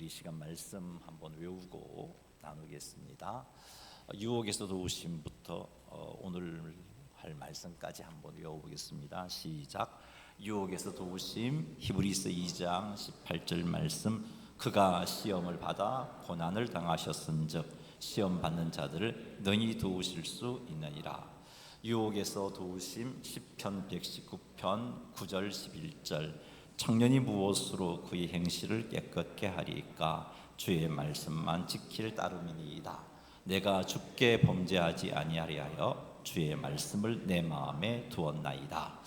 우리 시간 말씀 한번 외우고 나누겠습니다. 유혹에서 도우심부터 오늘 할 말씀까지 한번 외워보겠습니다. 시작. 유혹에서 도우심. 히브리서 2장 18절 말씀. 그가 시험을 받아 고난을 당하셨은즉 시험 받는 자들을 능히 도우실 수 있느니라. 유혹에서 도우심. 시편 119편 9절 11절. 청년이 무엇으로 그의 행실을 깨끗게 하리까? 주의 말씀만 지킬 따름이니이다. 내가 주께 범죄하지 아니하리하여 주의 말씀을 내 마음에 두었나이다.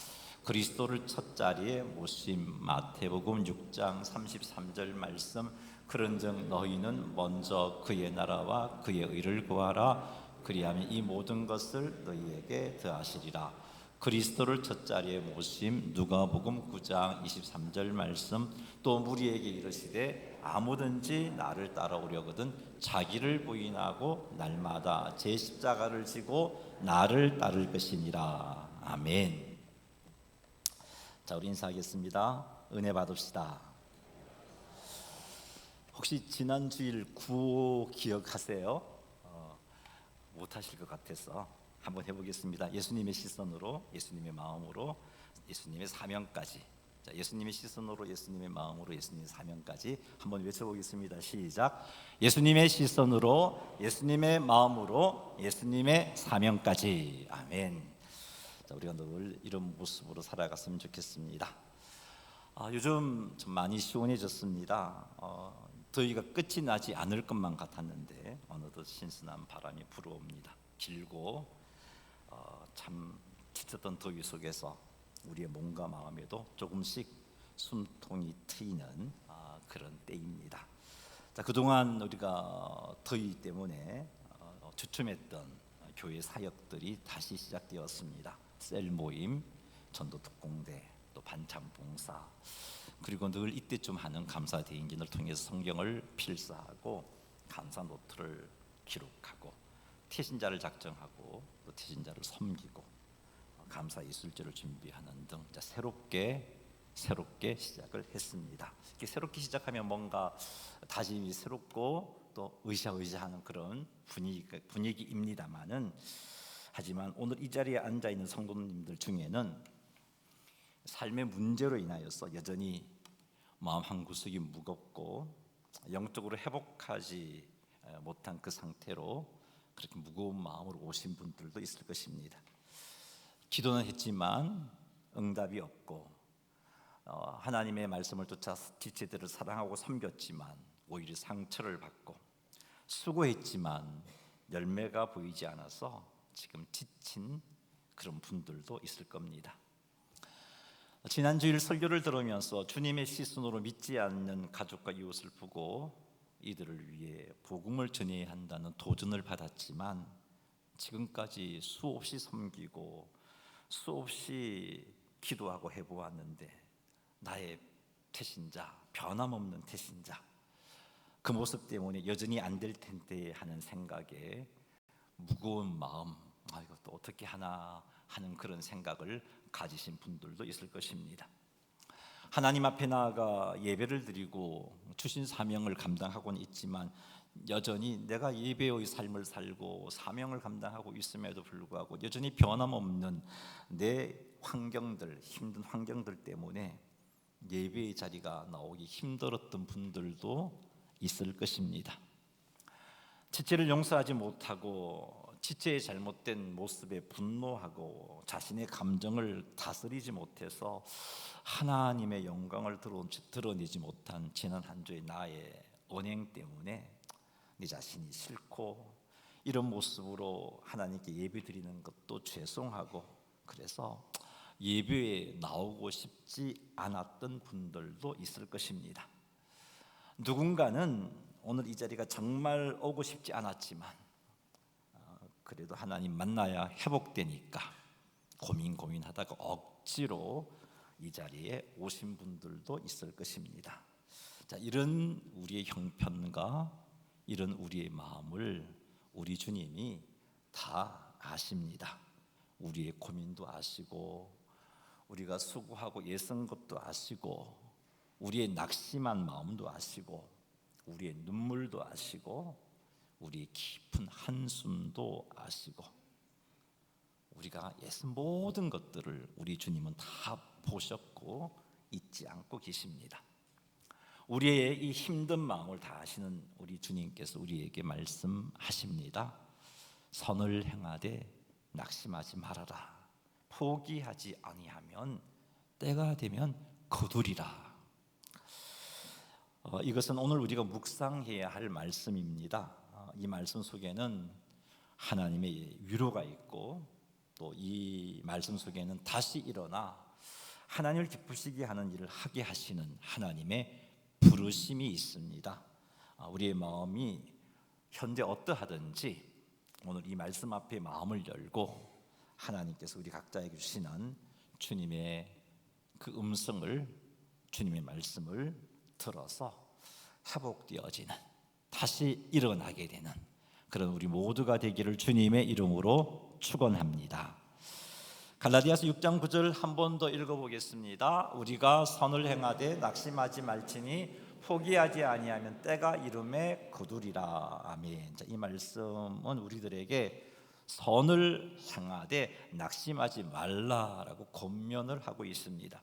그리스도를 첫 자리에 모심. 마태복음 6장 33절 말씀. 그런즉 너희는 먼저 그의 나라와 그의 의를 구하라. 그리하면 이 모든 것을 너희에게 더하시리라. 그리스도를 첫 자리에 모심. 누가복음 9장 23절 말씀. 또 무리에게 이르시되 아무든지 나를 따라오려거든 자기를 부인하고 날마다 제 십자가를 지고 나를 따를 것이니라. 아멘. 자, 우리 인사하겠습니다. 은혜 받읍시다. 혹시 지난 주일 구호 기억하세요? 못하실 것 같아서 한번 해보겠습니다. 예수님의 시선으로, 예수님의 마음으로, 예수님의 사명까지. 자, 예수님의 시선으로, 예수님의 마음으로, 예수님의 사명까지 한번 외쳐보겠습니다. 시작. 예수님의 시선으로, 예수님의 마음으로, 예수님의 사명까지. 아멘. 자, 우리가 늘 이런 모습으로 살아갔으면 좋겠습니다. 요즘 좀 많이 시원해졌습니다. 더위가 끝이 나지 않을 것만 같았는데 어느덧 신선한 바람이 불어옵니다. 길고 참 지쳤던 더위 속에서 우리의 몸과 마음에도 조금씩 숨통이 트이는 그런 때입니다. 자, 그동안 우리가 더위 때문에 주춤했던 교회 사역들이 다시 시작되었습니다. 셀 모임, 전도 특공대, 또 반찬 봉사, 그리고 늘 이때쯤 하는 감사 대행진을 통해서 성경을 필사하고 감사 노트를 기록하고 태신자를 작정하고 또 태신자를 섬기고 감사 이술제를 준비하는 등 새롭게 시작을 했습니다. 이렇게 새롭게 시작하면 뭔가 다짐이 새롭고 또 으쌰으쌰하는 그런 분위기입니다만은, 하지만 오늘 이 자리에 앉아 있는 성도님들 중에는 삶의 문제로 인하여서 여전히 마음 한 구석이 무겁고 영적으로 회복하지 못한 그 상태로 그렇게 무거운 마음으로 오신 분들도 있을 것입니다. 기도는 했지만 응답이 없고, 하나님의 말씀을 쫓아 지체들을 사랑하고 섬겼지만 오히려 상처를 받고, 수고했지만 열매가 보이지 않아서 지금 지친 그런 분들도 있을 겁니다. 지난 주일 설교를 들으면서 주님의 시선으로 믿지 않는 가족과 이웃을 보고 이들을 위해 복음을 전해야 한다는 도전을 받았지만 지금까지 수없이 섬기고 수없이 기도하고 해보았는데 나의 태신자, 변함없는 태신자, 그 모습 때문에 여전히 안 될 텐데 하는 생각에 무거운 마음, 이것도 어떻게 하나 하는 그런 생각을 가지신 분들도 있을 것입니다. 하나님 앞에 나아가 예배를 드리고 주신 사명을 감당하고는 있지만 여전히 내가 예배의 삶을 살고 사명을 감당하고 있음에도 불구하고 여전히 변함없는 내 환경들, 힘든 환경들 때문에 예배의 자리가 나오기 힘들었던 분들도 있을 것입니다. 지체를 용서하지 못하고 지체의 잘못된 모습에 분노하고 자신의 감정을 다스리지 못해서 하나님의 영광을 드러내지 못한 지난 한 주의 나의 언행 때문에 네 자신이 싫고 이런 모습으로 하나님께 예배 드리는 것도 죄송하고, 그래서 예배에 나오고 싶지 않았던 분들도 있을 것입니다. 누군가는 오늘 이 자리가 정말 오고 싶지 않았지만 그래도 하나님 만나야 회복되니까 고민하다가 억지로 이 자리에 오신 분들도 있을 것입니다. 자, 이런 우리의 형편과 이런 우리의 마음을 우리 주님이 다 아십니다. 우리의 고민도 아시고 우리가 수고하고 애쓴 것도 아시고 우리의 낙심한 마음도 아시고 우리의 눈물도 아시고 우리의 깊은 한숨도 아시고 우리가 애쓴 모든 것들을 우리 주님은 다 보셨고 잊지 않고 계십니다. 우리의 이 힘든 마음을 다 아시는 우리 주님께서 우리에게 말씀하십니다. 선을 행하되 낙심하지 말아라. 포기하지 아니하면 때가 되면 거두리라. 이것은 오늘 우리가 묵상해야 할 말씀입니다. 이 말씀 속에는 하나님의 위로가 있고 또 이 말씀 속에는 다시 일어나 하나님을 기쁘시게 하는 일을 하게 하시는 하나님의 부르심이 있습니다. 우리의 마음이 현재 어떠하든지 오늘 이 말씀 앞에 마음을 열고 하나님께서 우리 각자에게 주시는 주님의 그 음성을, 주님의 말씀을 들어서 회복되어지는, 다시 일어나게 되는 그런 우리 모두가 되기를 주님의 이름으로 축원합니다. 갈라디아서 6장 9절 한 번 더 읽어보겠습니다. 우리가 선을 행하되 낙심하지 말지니 포기하지 아니하면 때가 이름에 거두리라. 아멘. 이 말씀은 우리들에게 선을 행하되 낙심하지 말라라고 권면을 하고 있습니다.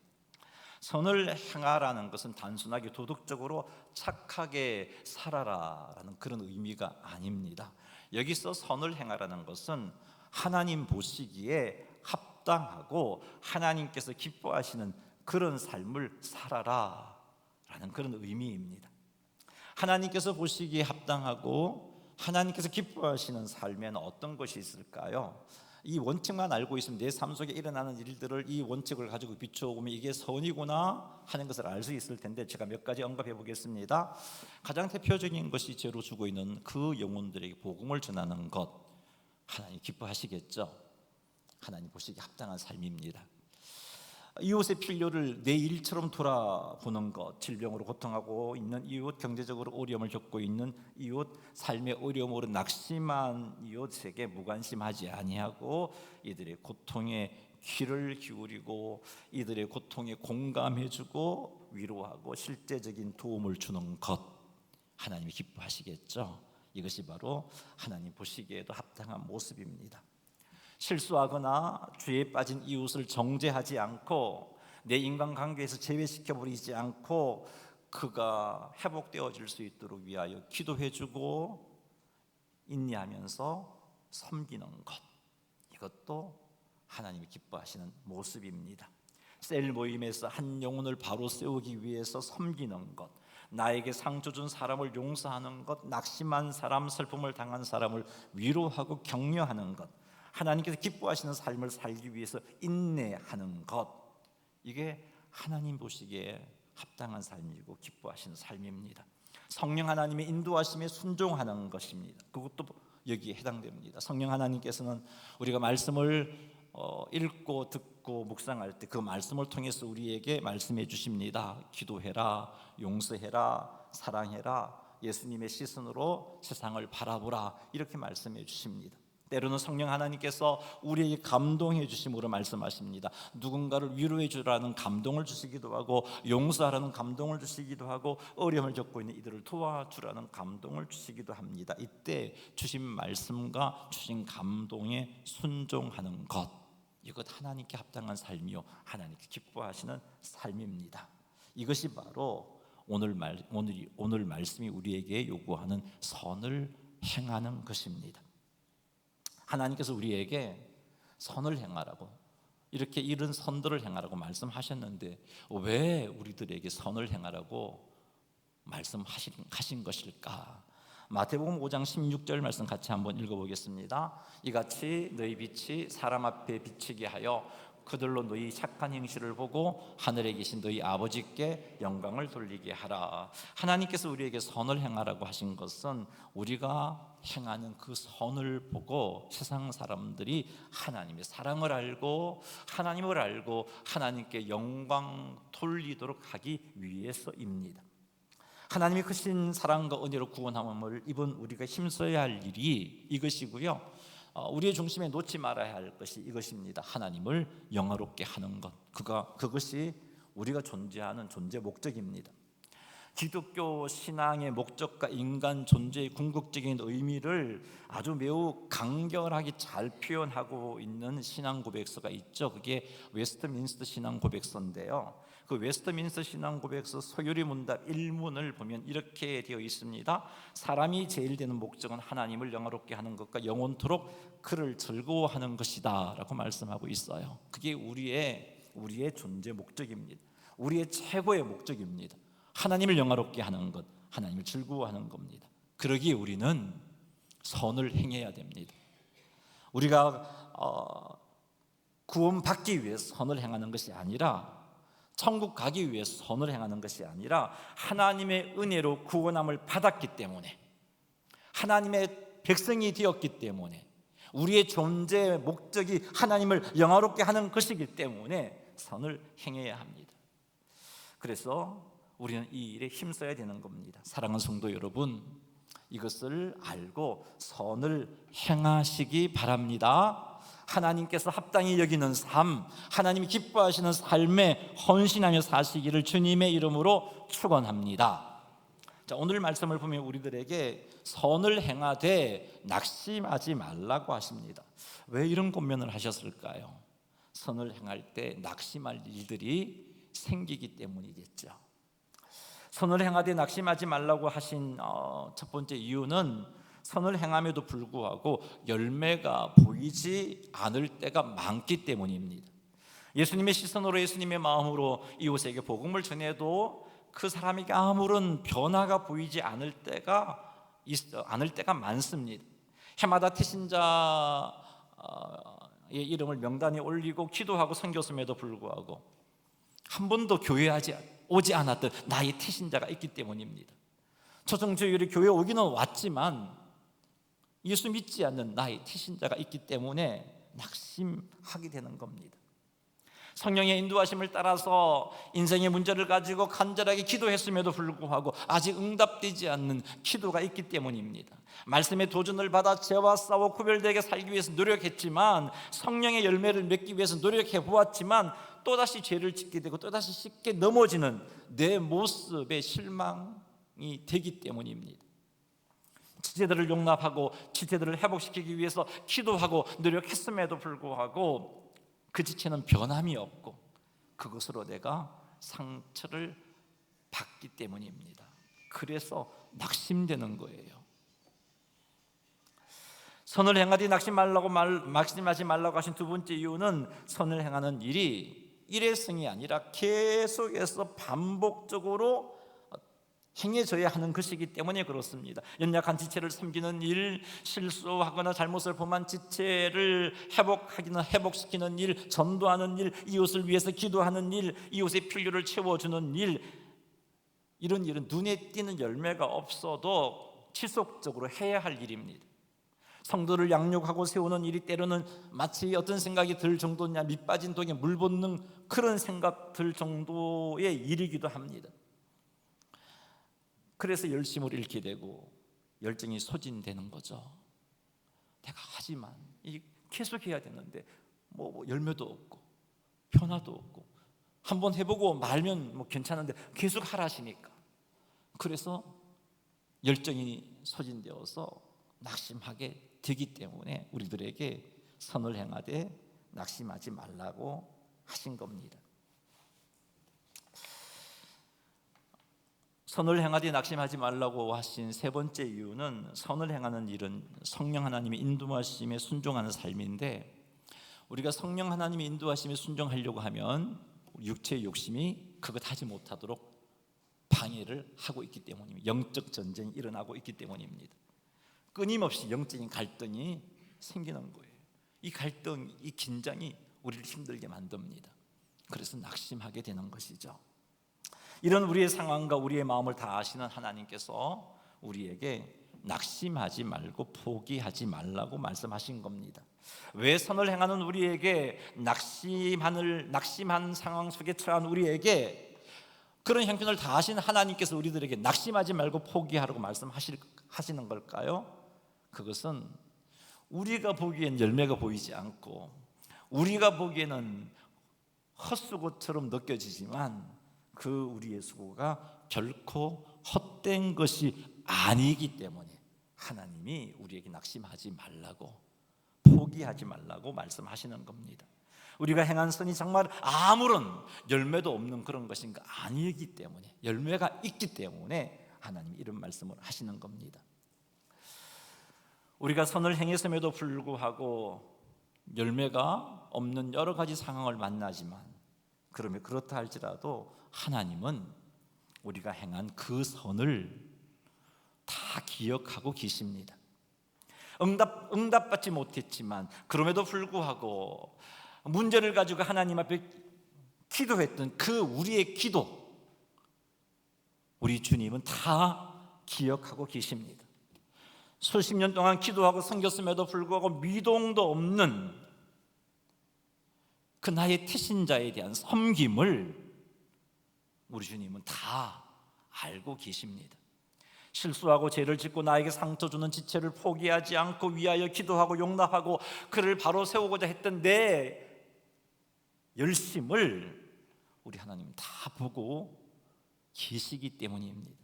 선을 행하라는 것은 단순하게 도덕적으로 착하게 살아라라는 그런 의미가 아닙니다. 여기서 선을 행하라는 것은 하나님 보시기에 합당하고 하나님께서 기뻐하시는 그런 삶을 살아라라는 그런 의미입니다. 하나님께서 보시기에 합당하고 하나님께서 기뻐하시는 삶에는 어떤 것이 있을까요? 이 원칙만 알고 있으면 내 삶 속에 일어나는 일들을 이 원칙을 가지고 비춰보면 이게 선이구나 하는 것을 알 수 있을 텐데 제가 몇 가지 언급해 보겠습니다. 가장 대표적인 것이 죄로 죽어 있는 그 영혼들에게 복음을 전하는 것, 하나님 기뻐하시겠죠? 하나님 보시기에 합당한 삶입니다. 이웃의 필요를 내 일처럼 돌아보는 것, 질병으로 고통하고 있는 이웃, 경제적으로 어려움을 겪고 있는 이웃, 삶의 어려움으로 낙심한 이웃에게 무관심하지 아니하고 이들의 고통에 귀를 기울이고 이들의 고통에 공감해주고 위로하고 실제적인 도움을 주는 것, 하나님이 기뻐하시겠죠? 이것이 바로 하나님 보시기에도 합당한 모습입니다. 실수하거나 죄에 빠진 이웃을 정죄하지 않고 내 인간관계에서 제외시켜버리지 않고 그가 회복되어질 수 있도록 위하여 기도해주고 인내하면서 섬기는 것, 이것도 하나님이 기뻐하시는 모습입니다. 셀 모임에서 한 영혼을 바로 세우기 위해서 섬기는 것, 나에게 상처 준 사람을 용서하는 것, 낙심한 사람, 슬픔을 당한 사람을 위로하고 격려하는 것, 하나님께서 기뻐하시는 삶을 살기 위해서 인내하는 것, 이게 하나님 보시기에 합당한 삶이고 기뻐하시는 삶입니다. 성령 하나님의 인도하심에 순종하는 것입니다. 그것도 여기에 해당됩니다. 성령 하나님께서는 우리가 말씀을 읽고 듣고 묵상할 때 그 말씀을 통해서 우리에게 말씀해 주십니다. 기도해라, 용서해라, 사랑해라, 예수님의 시선으로 세상을 바라보라, 이렇게 말씀해 주십니다. 때로는 성령 하나님께서 우리에게 감동해 주심으로 말씀하십니다. 누군가를 위로해 주라는 감동을 주시기도 하고 용서하라는 감동을 주시기도 하고 어려움을 겪고 있는 이들을 도와주라는 감동을 주시기도 합니다. 이때 주신 말씀과 주신 감동에 순종하는 것, 이것 하나님께 합당한 삶이요 하나님께 기뻐하시는 삶입니다. 이것이 바로 오늘 말씀이 우리에게 요구하는 선을 행하는 것입니다. 하나님께서 우리에게 선을 행하라고, 이렇게 이런 선들을 행하라고 말씀하셨는데 왜 우리들에게 선을 행하라고 말씀하신 것일까? 마태복음 5장 16절 말씀 같이 한번 읽어보겠습니다. 이같이 너희 빛이 사람 앞에 비치게 하여 그들로 너희 착한 행실을 보고 하늘에 계신 너희 아버지께 영광을 돌리게 하라. 하나님께서 우리에게 선을 행하라고 하신 것은 우리가 행하는 그 선을 보고 세상 사람들이 하나님의 사랑을 알고 하나님을 알고 하나님께 영광 돌리도록 하기 위해서입니다. 하나님의 크신 사랑과 은혜로 구원함을 입은 우리가 힘써야 할 일이 이것이고요, 우리의 중심에 놓지 말아야 할 것이 이것입니다. 하나님을 영화롭게 하는 것, 그것이 우리가 존재하는 존재 목적입니다. 기독교 신앙의 목적과 인간 존재의 궁극적인 의미를 아주 매우 간결하게 잘 표현하고 있는 신앙 고백서가 있죠. 그게 웨스트민스터 신앙 고백서인데요. 그 웨스트민스터 신앙 고백서 소요리 문답 1문을 보면 이렇게 되어 있습니다. 사람이 제일 되는 목적은 하나님을 영화롭게 하는 것과 영원토록 그를 즐거워하는 것이다 라고 말씀하고 있어요. 그게 우리의 존재 목적입니다. 우리의 최고의 목적입니다. 하나님을 영화롭게 하는 것, 하나님을 즐거워하는 겁니다. 그러기에 우리는 선을 행해야 됩니다. 우리가 구원받기 위해서 선을 행하는 것이 아니라, 천국 가기 위해서 선을 행하는 것이 아니라, 하나님의 은혜로 구원함을 받았기 때문에, 하나님의 백성이 되었기 때문에, 우리의 존재의 목적이 하나님을 영화롭게 하는 것이기 때문에 선을 행해야 합니다. 그래서 우리는 이 일에 힘써야 되는 겁니다. 사랑하는 성도 여러분, 이것을 알고 선을 행하시기 바랍니다. 하나님께서 합당히 여기는 삶, 하나님이 기뻐하시는 삶에 헌신하며 사시기를 주님의 이름으로 축원합니다. 자, 오늘 말씀을 보면 우리들에게 선을 행하되 낙심하지 말라고 하십니다. 왜 이런 권면을 하셨을까요? 선을 행할 때 낙심할 일들이 생기기 때문이겠죠. 선을 행하되 낙심하지 말라고 하신 첫 번째 이유는 선을 행함에도 불구하고 열매가 보이지 않을 때가 많기 때문입니다. 예수님의 시선으로, 예수님의 마음으로 이웃에게 복음을 전해도 그 사람에게 아무런 변화가 보이지 않을 때가 많습니다. 해마다 태신자의 이름을 명단에 올리고 기도하고 선교했음에도 불구하고 한 번도 교회에 오지 않았던 나의 태신자가 있기 때문입니다. 초청교회를 교회에 오기는 왔지만 예수 믿지 않는 나의 태신자가 있기 때문에 낙심하게 되는 겁니다. 성령의 인도하심을 따라서 인생의 문제를 가지고 간절하게 기도했음에도 불구하고 아직 응답되지 않는 기도가 있기 때문입니다. 말씀의 도전을 받아 죄와 싸워 구별되게 살기 위해서 노력했지만, 성령의 열매를 맺기 위해서 노력해 보았지만 또다시 죄를 짓게 되고 또다시 쉽게 넘어지는 내 모습에 실망이 되기 때문입니다. 지체들을 용납하고 지체들을 회복시키기 위해서 기도하고 노력했음에도 불구하고 그 지체는 변함이 없고 그것으로 내가 상처를 받기 때문입니다. 그래서 낙심되는 거예요. 선을 행하되 낙심하지 말라고 하신 두 번째 이유는 선을 행하는 일이 일회성이 아니라 계속해서 반복적으로 행해져야 하는 것이기 때문에 그렇습니다. 연약한 지체를 섬기는 일, 실수하거나 잘못을 범한 지체를 회복시키는 일, 전도하는 일, 이웃을 위해서 기도하는 일, 이웃의 필요를 채워주는 일, 이런 일은 눈에 띄는 열매가 없어도 지속적으로 해야 할 일입니다. 성도를 양육하고 세우는 일이 때로는 마치 어떤 생각이 들 정도냐, 밑빠진 독에 물 붓는 그런 생각 들 정도의 일이기도 합니다. 그래서 열심을 잃게 되고 열정이 소진되는 거죠. 내가 하지만 계속해야 되는데 열매도 없고 변화도 없고, 한번 해보고 말면 괜찮은데 계속 하라시니까, 그래서 열정이 소진되어서 낙심하게 되기 때문에 우리들에게 선을 행하되 낙심하지 말라고 하신 겁니다. 선을 행하되 낙심하지 말라고 하신 세 번째 이유는, 선을 행하는 일은 성령 하나님의 인도하심에 순종하는 삶인데, 우리가 성령 하나님의 인도하심에 순종하려고 하면 육체의 욕심이 그것 하지 못하도록 방해를 하고 있기 때문입니다. 영적 전쟁이 일어나고 있기 때문입니다. 끊임없이 영적인 갈등이 생기는 거예요. 이 갈등, 이 긴장이 우리를 힘들게 만듭니다. 그래서 낙심하게 되는 것이죠. 이런 우리의 상황과 우리의 마음을 다 아시는 하나님께서 우리에게 낙심하지 말고 포기하지 말라고 말씀하신 겁니다. 왜 선을 행하는 우리에게, 낙심한 상황 속에 처한 우리에게 그런 형편을 다 아시는 하나님께서 우리들에게 낙심하지 말고 포기하라고 말씀하시는 걸까요? 그것은 우리가 보기엔 열매가 보이지 않고 우리가 보기에는 헛수고처럼 느껴지지만 그 우리의 수고가 결코 헛된 것이 아니기 때문에 하나님이 우리에게 낙심하지 말라고, 포기하지 말라고 말씀하시는 겁니다. 우리가 행한 선이 정말 아무런 열매도 없는 그런 것인가? 아니기 때문에, 열매가 있기 때문에 하나님이 이런 말씀을 하시는 겁니다. 우리가 선을 행했음에도 불구하고 열매가 없는 여러 가지 상황을 만나지만, 그러면 그렇다 할지라도 하나님은 우리가 행한 그 선을 다 기억하고 계십니다. 응답받지 못했지만 그럼에도 불구하고 문제를 가지고 하나님 앞에 기도했던 그 우리의 기도, 우리 주님은 다 기억하고 계십니다. 수십 년 동안 기도하고 섬겼음에도 불구하고 미동도 없는 그 나의 태신자에 대한 섬김을 우리 주님은 다 알고 계십니다. 실수하고 죄를 짓고 나에게 상처 주는 지체를 포기하지 않고 위하여 기도하고 용납하고 그를 바로 세우고자 했던 내 열심을 우리 하나님 다 보고 계시기 때문입니다.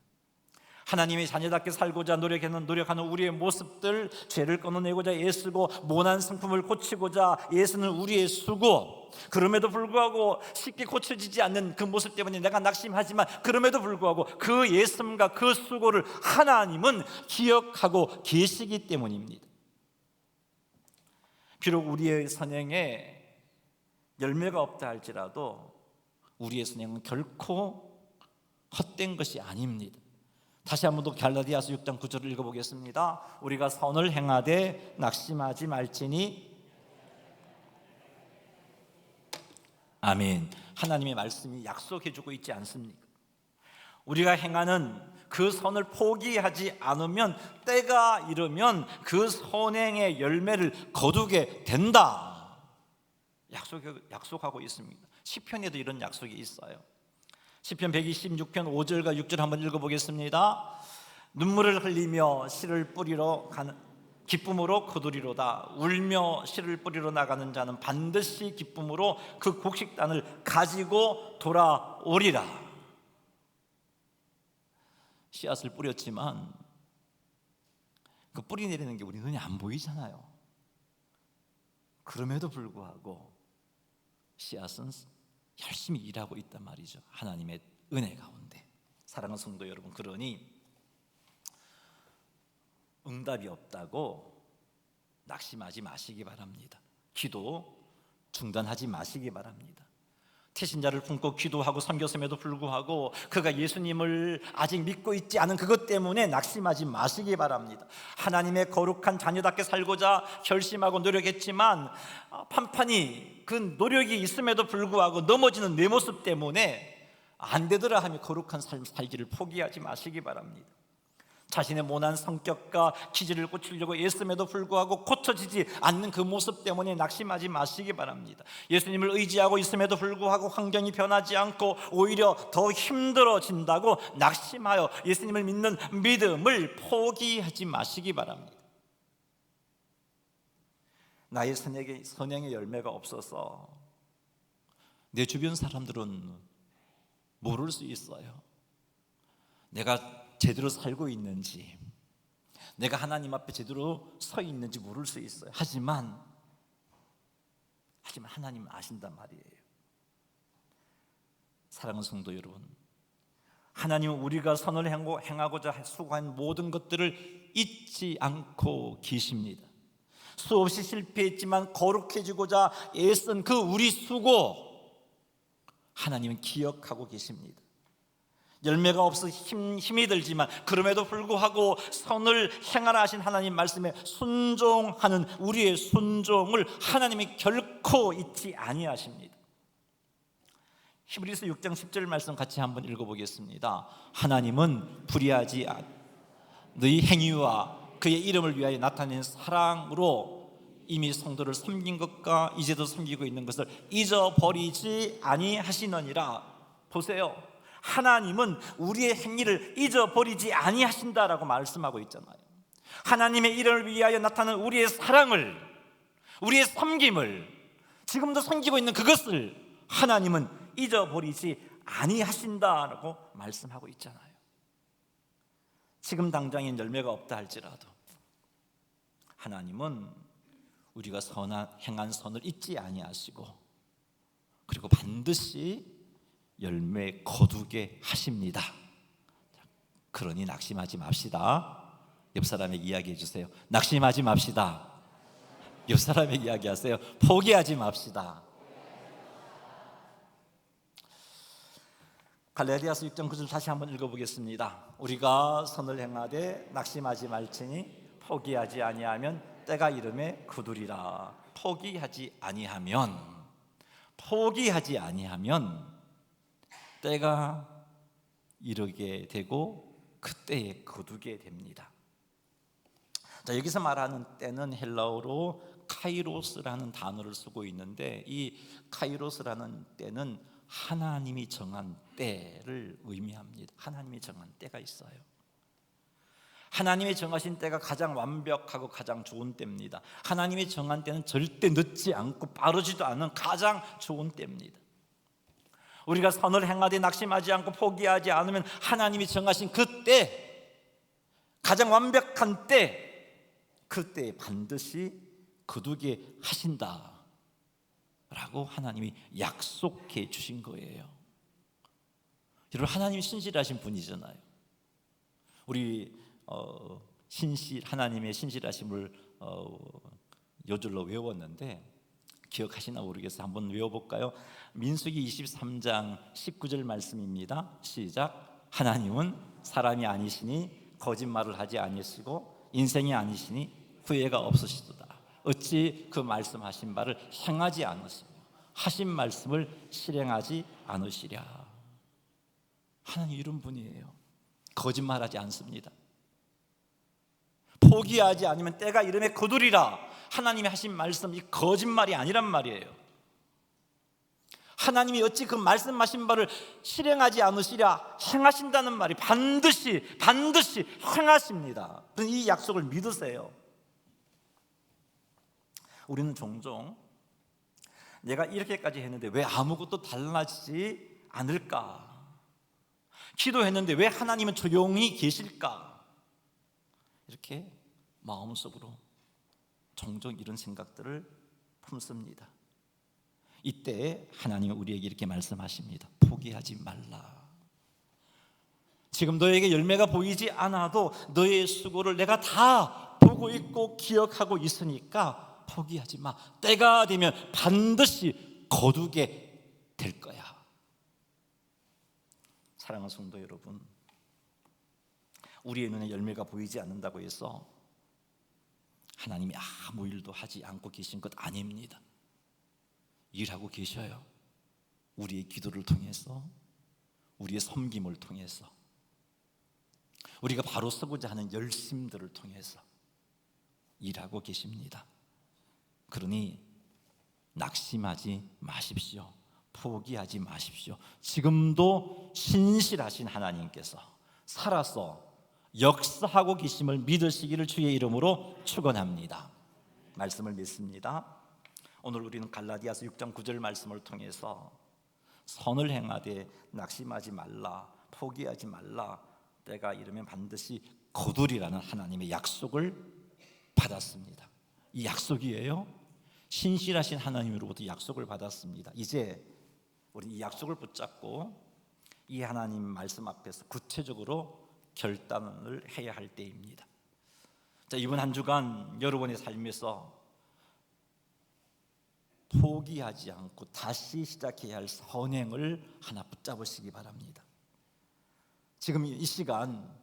하나님의 자녀답게 살고자 노력하는 우리의 모습들, 죄를 끊어내고자 애쓰고 모난 성품을 고치고자 애쓰는 우리의 수고, 그럼에도 불구하고 쉽게 고쳐지지 않는 그 모습 때문에 내가 낙심하지만 그럼에도 불구하고 그 애씀과 그 수고를 하나님은 기억하고 계시기 때문입니다. 비록 우리의 선행에 열매가 없다 할지라도 우리의 선행은 결코 헛된 것이 아닙니다. 다시 한 번 더 갈라디아서 6장 9절을 읽어보겠습니다. 우리가 선을 행하되 낙심하지 말지니. 아멘. 하나님의 말씀이 약속해주고 있지 않습니까? 우리가 행하는 그 선을 포기하지 않으면 때가 이르면 그 선행의 열매를 거두게 된다, 약속하고 있습니다. 시편에도 이런 약속이 있어요. 시편 126편 5절과 6절 한번 읽어보겠습니다. 눈물을 흘리며 씨를 뿌리러 가는 기쁨으로 거두리로다. 울며 씨를 뿌리러 나가는 자는 반드시 기쁨으로 그 곡식단을 가지고 돌아오리라. 씨앗을 뿌렸지만 그 뿌리 내리는 게 우리 눈에 안 보이잖아요. 그럼에도 불구하고 씨앗은 열심히 일하고 있단 말이죠. 하나님의 은혜 가운데. 사랑하는 성도 여러분, 그러니 응답이 없다고 낙심하지 마시기 바랍니다. 기도 중단하지 마시기 바랍니다. 태신자를 품고 기도하고 섬겼음에도 불구하고 그가 예수님을 아직 믿고 있지 않은 그것 때문에 낙심하지 마시기 바랍니다. 하나님의 거룩한 자녀답게 살고자 결심하고 노력했지만 판판이 그 노력이 있음에도 불구하고 넘어지는 내 모습 때문에 안 되더라 하며 거룩한 삶 살기를 포기하지 마시기 바랍니다. 자신의 모난 성격과 기질을 고치려고 애쓰면도 불구하고 고쳐지지 않는 그 모습 때문에 낙심하지 마시기 바랍니다. 예수님을 의지하고 있음에도 불구하고 환경이 변하지 않고 오히려 더 힘들어진다고 낙심하여 예수님을 믿는 믿음을 포기하지 마시기 바랍니다. 나의 선행의 열매가 없어서 내 주변 사람들은 모를 수 있어요. 내가 제대로 살고 있는지, 내가 하나님 앞에 제대로 서 있는지 모를 수 있어요. 하지만 하나님은 아신단 말이에요. 사랑하는 성도 여러분, 하나님은 우리가 선을 행하고자 수고한 모든 것들을 잊지 않고 계십니다. 수없이 실패했지만 거룩해지고자 애쓴 그 우리 수고, 하나님은 기억하고 계십니다. 열매가 없어 힘이 들지만 그럼에도 불구하고 선을 행하라 하신 하나님 말씀에 순종하는 우리의 순종을 하나님이 결코 잊지 아니하십니다. 히브리서 6장 10절 말씀 같이 한번 읽어보겠습니다. 하나님은 불의하지 너희 행위와 그의 이름을 위하여 나타낸 사랑으로 이미 성도를 섬긴 것과 이제도 섬기고 있는 것을 잊어버리지 아니하시느니라. 보세요, 하나님은 우리의 행위를 잊어버리지 아니하신다라고 말씀하고 있잖아요. 하나님의 이름을 위하여 나타나는 우리의 사랑을, 우리의 섬김을, 지금도 섬기고 있는 그것을 하나님은 잊어버리지 아니하신다라고 말씀하고 있잖아요. 지금 당장엔 열매가 없다 할지라도 하나님은 우리가 행한 선을 잊지 아니하시고 그리고 반드시 열매 거두게 하십니다. 그러니 낙심하지 맙시다. 옆 사람에게 이야기해 주세요. 낙심하지 맙시다. 옆 사람에게 이야기하세요. 포기하지 맙시다. 갈라디아서 6장 9절 다시 한번 읽어보겠습니다. 우리가 선을 행하되 낙심하지 말지니 포기하지 아니하면 때가 이름에 거두리라. 포기하지 아니하면 때가 이르게 되고 그때에 거두게 됩니다. 자, 여기서 말하는 때는 헬라어로 카이로스라는 단어를 쓰고 있는데 이 카이로스라는 때는 하나님이 정한 때를 의미합니다. 하나님이 정한 때가 있어요. 하나님이 정하신 때가 가장 완벽하고 가장 좋은 때입니다. 하나님이 정한 때는 절대 늦지 않고 빠르지도 않은 가장 좋은 때입니다. 우리가 선을 행하되 낙심하지 않고 포기하지 않으면 하나님이 정하신 그때, 가장 완벽한 때, 그때에 반드시 거두게 하신다 라고 하나님이 약속해 주신 거예요. 여러분, 하나님이 신실하신 분이잖아요. 우리 하나님의 신실하심을 요절로 외웠는데 기억하시나 모르겠어요. 한번 외워볼까요? 민수기 23장 19절 말씀입니다. 시작. 하나님은 사람이 아니시니 거짓말을 하지 아니시고 인생이 아니시니 후회가 없으시도다. 어찌 그 말씀하신 바를 행하지 않으시며 하신 말씀을 실행하지 않으시랴. 하나님 이런 분이에요. 거짓말하지 않습니다. 포기하지 않으면 때가 이름에 거두리라. 하나님이 하신 말씀이 거짓말이 아니란 말이에요. 하나님이 어찌 그 말씀하신 바를 실행하지 않으시랴. 행하신다는 말이 반드시 행하십니다. 이 약속을 믿으세요. 우리는 종종 내가 이렇게까지 했는데 왜 아무것도 달라지지 않을까? 기도했는데 왜 하나님은 조용히 계실까? 이렇게 마음속으로 종종 이런 생각들을 품습니다. 이때 하나님은 우리에게 이렇게 말씀하십니다. 포기하지 말라. 지금 너에게 열매가 보이지 않아도 너의 수고를 내가 다 보고 있고 기억하고 있으니까 포기하지 마. 때가 되면 반드시 거두게 될 거야. 사랑하는 성도 여러분, 우리의 눈에 열매가 보이지 않는다고 해서 하나님이 아무 일도 하지 않고 계신 것 아닙니다. 일하고 계셔요. 우리의 기도를 통해서, 우리의 섬김을 통해서, 우리가 바로 서고자 하는 열심들을 통해서 일하고 계십니다. 그러니 낙심하지 마십시오. 포기하지 마십시오. 지금도 신실하신 하나님께서 살아서 역사하고 계심을 믿으시기를 주의 이름으로 축원합니다. 말씀을 믿습니다. 오늘 우리는 갈라디아서 6장 9절 말씀을 통해서 선을 행하되 낙심하지 말라, 포기하지 말라, 때가 이르면 반드시 거두리라는 하나님의 약속을 받았습니다. 이 약속이에요. 신실하신 하나님으로부터 약속을 받았습니다. 이제 우리 이 약속을 붙잡고 이 하나님 말씀 앞에서 구체적으로 결단을 해야 할 때입니다. 자, 이번 한 주간 여러분의 삶에서 포기하지 않고 다시 시작해야 할 선행을 하나 붙잡으시기 바랍니다. 지금 이 시간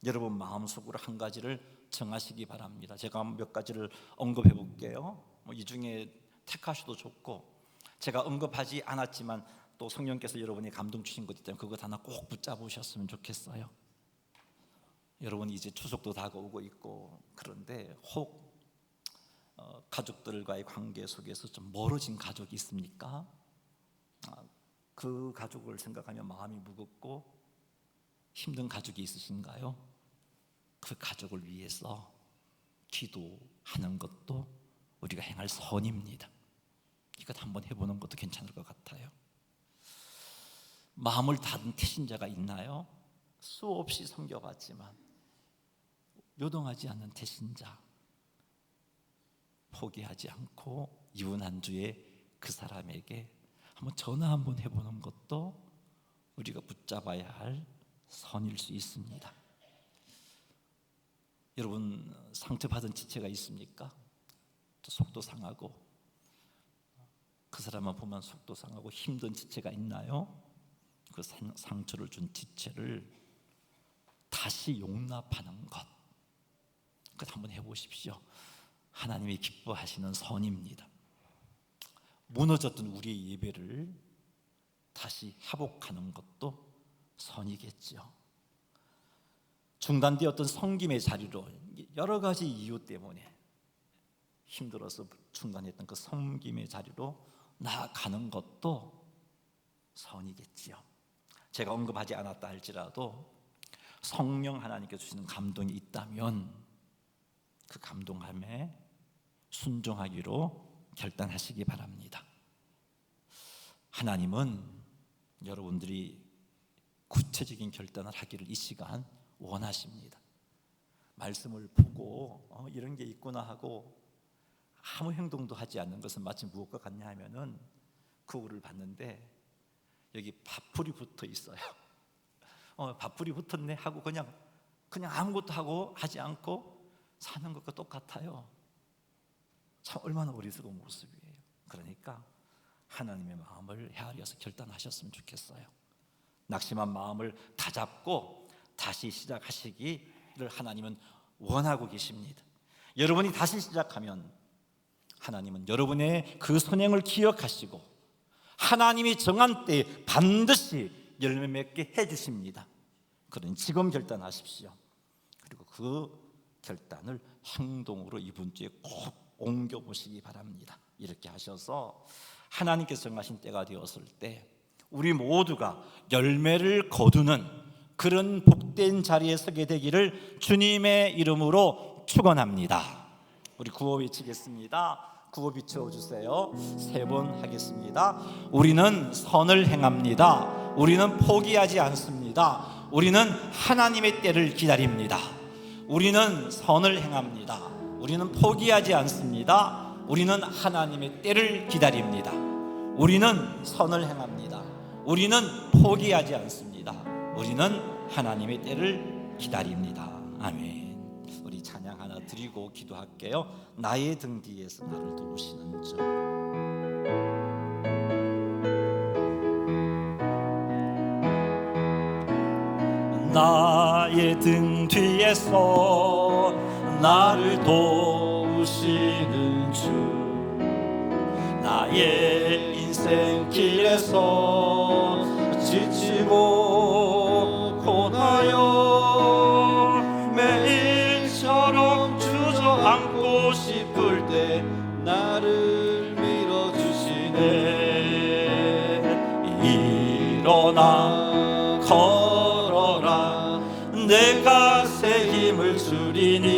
여러분 마음속으로 한 가지를 정하시기 바랍니다. 제가 몇 가지를 언급해 볼게요. 이 중에 택하셔도 좋고, 제가 언급하지 않았지만 또 성령께서 여러분이 감동 주신 것 때문에 그것 하나 꼭 붙잡으셨으면 좋겠어요. 여러분 이제 추석도 다가오고 있고, 그런데 혹 가족들과의 관계 속에서 좀 멀어진 가족이 있습니까? 그 가족을 생각하며 마음이 무겁고 힘든 가족이 있으신가요? 그 가족을 위해서 기도하는 것도 우리가 행할 선입니다. 이것 한번 해보는 것도 괜찮을 것 같아요. 마음을 닫은 태신자가 있나요? 수없이 섬겨봤지만 요동하지 않는 태신자, 포기하지 않고 이분한 주에 그 사람에게 한번 전화 한번 해보는 것도 우리가 붙잡아야 할 선일 수 있습니다. 여러분, 상처받은 지체가 있습니까? 또 속도 상하고, 그 사람만 보면 속도 상하고 힘든 지체가 있나요? 그 상처를 준 지체를 다시 용납하는 것, 그것 한번 해보십시오. 하나님이 기뻐하시는 선입니다. 무너졌던 우리의 예배를 다시 회복하는 것도 선이겠죠. 중단되었던 섬김의 자리로 여러 가지 이유 때문에 힘들어서 중단했던 그 섬김의 자리로 나아가는 것도 선이겠지요. 제가 언급하지 않았다 할지라도 성령 하나님께 주시는 감동이 있다면 그 감동함에 순종하기로 결단하시기 바랍니다. 하나님은 여러분들이 구체적인 결단을 하기를 이 시간 원하십니다. 말씀을 보고 이런 게 있구나 하고 아무 행동도 하지 않는 것은 마치 무엇과 같냐 하면은 거울을 봤는데 여기 밥풀이 붙어 있어요. 밥풀이 붙었네 하고 그냥 아무것도 하지 않고 사는 것과 똑같아요. 참 얼마나 어리석은 모습이에요. 그러니까 하나님의 마음을 헤아려서 결단하셨으면 좋겠어요. 낙심한 마음을 다잡고 다시 시작하시기를 하나님은 원하고 계십니다. 여러분이 다시 시작하면 하나님은 여러분의 그 선행을 기억하시고 하나님이 정한 때에 반드시 열매 맺게 해주십니다. 그러니 지금 결단하십시오. 그리고 그 결단을 행동으로 이번 주에 꼭 옮겨보시기 바랍니다. 이렇게 하셔서 하나님께서 정하신 때가 되었을 때 우리 모두가 열매를 거두는 그런 복된 자리에 서게 되기를 주님의 이름으로 축원합니다. 우리 구호 외치겠습니다. 구호 비춰주세요. 3번 하겠습니다. 우리는 선을 행합니다. 우리는 포기하지 않습니다. 우리는 하나님의 때를 기다립니다. 우리는 선을 행합니다. 우리는 포기하지 않습니다. 우리는 하나님의 때를 기다립니다. 우리는 선을 행합니다. 우리는 포기하지 않습니다. 우리는 하나님의 때를 기다립니다. 아멘. 우리 찬양 하나 드리고 기도할게요. 나의 등 뒤에서 나를 도우시는 주. 나의 등 뒤에서 나를 도우시는 주. 나의 인생 길에서 지치고 고나여 매일처럼 주저앉고 싶을 때 나를 밀어주시네. 일어나 걸어라 내가 새 힘을 주리니.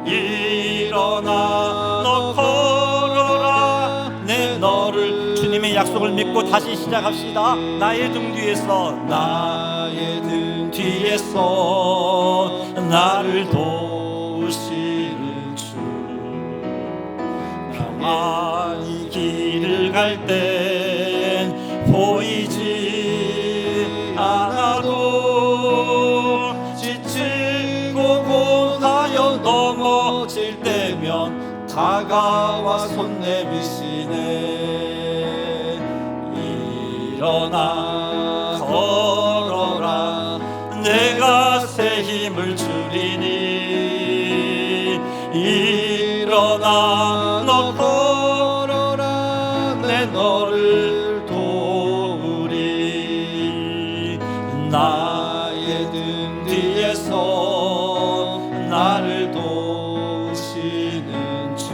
일어나 너 걸어라 내 너를. 주님의 약속을 믿고 다시 시작합시다. 나의 등 뒤에서 나를 도우시는 주. 평안히 길을 갈 땐 보이지 않아도 지치고 고나여 넘어질 때면 다가와 손 내미시네. 일어나 걸어라 내가 새 힘을 주리니. 일어나 너 걸어라 내 너를 도우리. 나의 등 뒤에서 나를 도우시는 주.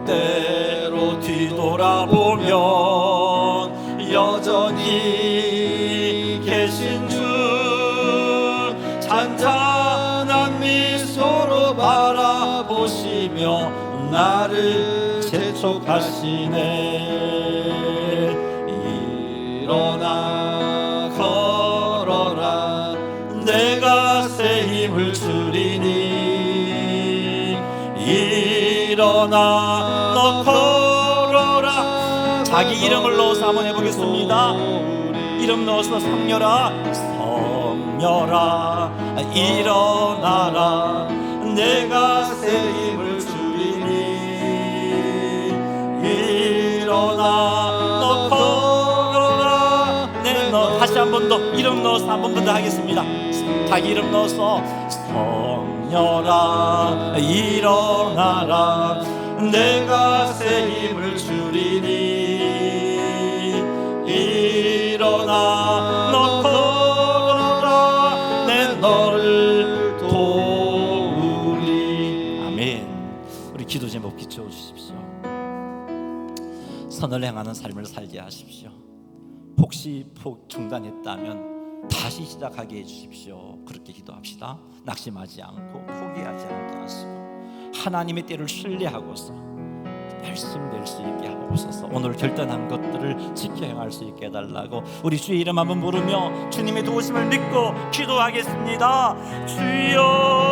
때때로 뒤돌아보면 여전히 계신 주. 잔잔한 미소로 바라보시며 나를 재촉하시네. 일어나 걸어라 내가 새 힘을 주리니 일어나 너 걸어라 자기 이름을 넣어서 한번 해보겠습니다. 이름 넣어서 성녀라 성녀라 일어나라 내가 새 힘을 주리니 일어나 너 걸어라 내 너 다시 한 번 더 이름 넣어서 한 번 더 하겠습니다. 자기 이름 넣어서 성녀라 일어나라 내가 새 힘을 주리니 일어나 너 걸어라 내 너를 도우리. 아멘. 우리 기도 제목 비춰 주십시오. 선을 행하는 삶을 살게 하십시오. 혹시 중단했다면 다시 시작하게 해주십시오. 그렇게 기도합시다. 낙심하지 않고 포기하지 않게 하시고 하나님의 때를 신뢰하고서 말씀될 수 있게 하옵소서. 오늘 결단한 것들을 지켜 행할 수 있게 해달라고 우리 주의 이름 한번 부르며 주님의 도우심을 믿고 기도하겠습니다. 주여